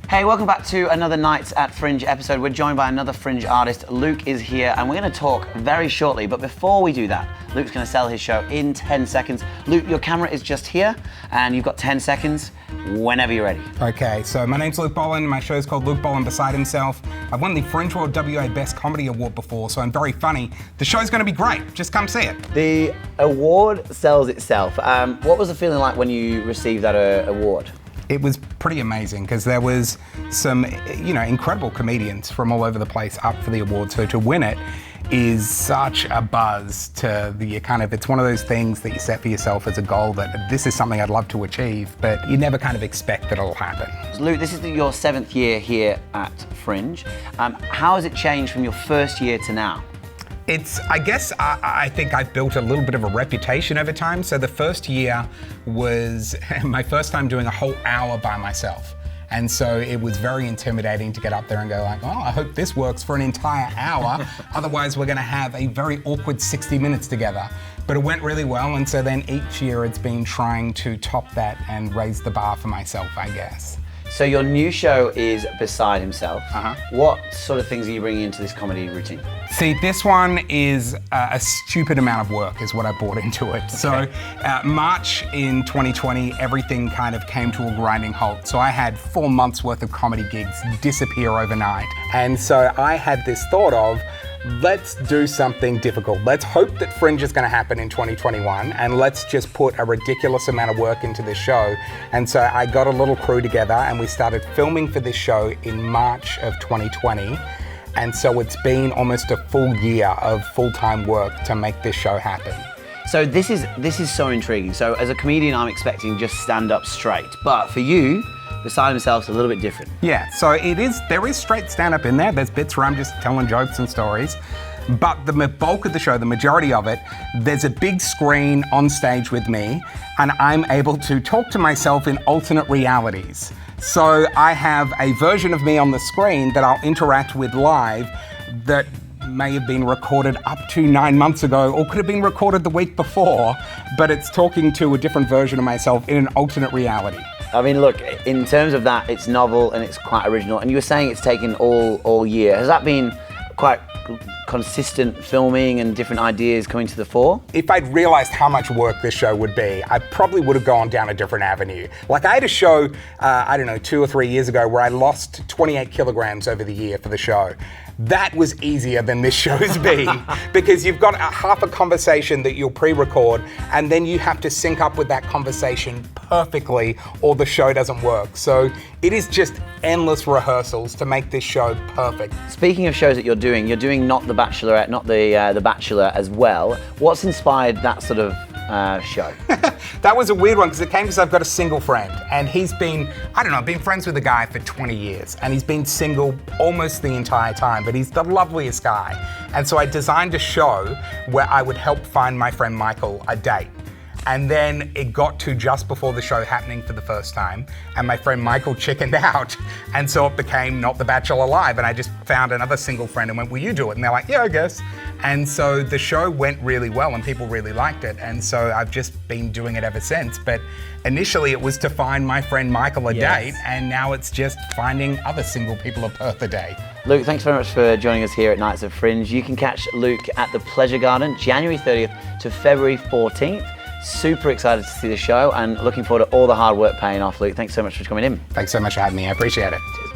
Hey, welcome back to another Nights at Fringe episode. We're joined by another Fringe artist. Luke is here and we're going to talk very shortly. But before we do that, Luke's going to sell his show in 10 seconds. Luke, your camera is just here and you've got 10 seconds whenever you're ready. Okay, so my name's Luke Bolland. My show's called Luke Bolland Beside Himself. I've won the Fringe World WA Best Comedy Award before, so I'm very funny. The show's going to be great. Just come see it. The award sells itself. What was the feeling like when you received that award? It was pretty amazing because there was some, incredible comedians from all over the place up for the award. So to win it is such a buzz to the it's one of those things that you set for yourself as a goal that this is something I'd love to achieve, but you never kind of expect that it'll happen. Luke, this is your 7th year here at Fringe. How has it changed from your first year to now? I think I've built a little bit of a reputation over time. So the first year was my first time doing a whole hour by myself. And so it was very intimidating to get up there and go like, oh, I hope this works for an entire hour. Otherwise, we're gonna have a very awkward 60 minutes together. But it went really well. And so then each year it's been trying to top that and raise the bar for myself, I guess. So your new show is Beside Himself. Uh-huh. What sort of things are you bringing into this comedy routine? See, this one is a stupid amount of work is what I brought into it. Okay. So March in 2020, everything kind of came to a grinding halt. So I had 4 months worth of comedy gigs disappear overnight. And so I had this thought of, let's do something difficult. Let's hope that Fringe is going to happen in 2021 and let's just put a ridiculous amount of work into this show. And so I got a little crew together and we started filming for this show in March of 2020. And so it's been almost a full year of full-time work to make this show happen. So this is so intriguing. So as a comedian, I'm expecting just stand up straight. But for you, Beside Himself is a little bit different. Yeah, so there is straight stand-up in there. There's bits where I'm just telling jokes and stories. But the bulk of the show, the majority of it, there's a big screen on stage with me, and I'm able to talk to myself in alternate realities. So I have a version of me on the screen that I'll interact with live that may have been recorded up to 9 months ago or could have been recorded the week before, but it's talking to a different version of myself in an alternate reality. I mean, look, in terms of that, it's novel and it's quite original. And you were saying it's taken all year. Has that been quite consistent filming and different ideas coming to the fore? If I'd realized how much work this show would be, I probably would have gone down a different avenue. Like I had a show, 2 or 3 years ago where I lost 28 kilograms over the year for the show. That was easier than this show's been because you've got half a conversation that you'll pre-record and then you have to sync up with that conversation perfectly or the show doesn't work. So it is just endless rehearsals to make this show perfect. Speaking of shows that you're doing not The Bachelorette, not the Bachelor as well. What's inspired that sort of show? That was a weird one because it came because I've got a single friend and he's been, been friends with a guy for 20 years and he's been single almost the entire time, but he's the loveliest guy. And so I designed a show where I would help find my friend Michael a date. And then it got to just before the show happening for the first time, and my friend Michael chickened out, and so it became not The Bachelor Live, and I just found another single friend and went, will you do it? And they're like, yeah, I guess. And so the show went really well and people really liked it, and so I've just been doing it ever since. But initially it was to find my friend Michael a date, and now it's just finding other single people of Perth a date. Luke, thanks very much for joining us here at Nights at Fringe. You can catch Luke at the Pleasure Garden, January 30th to February 14th. Super excited to see the show and looking forward to all the hard work paying off, Luke. Thanks so much for coming in. Thanks so much for having me. I appreciate it. Cheers.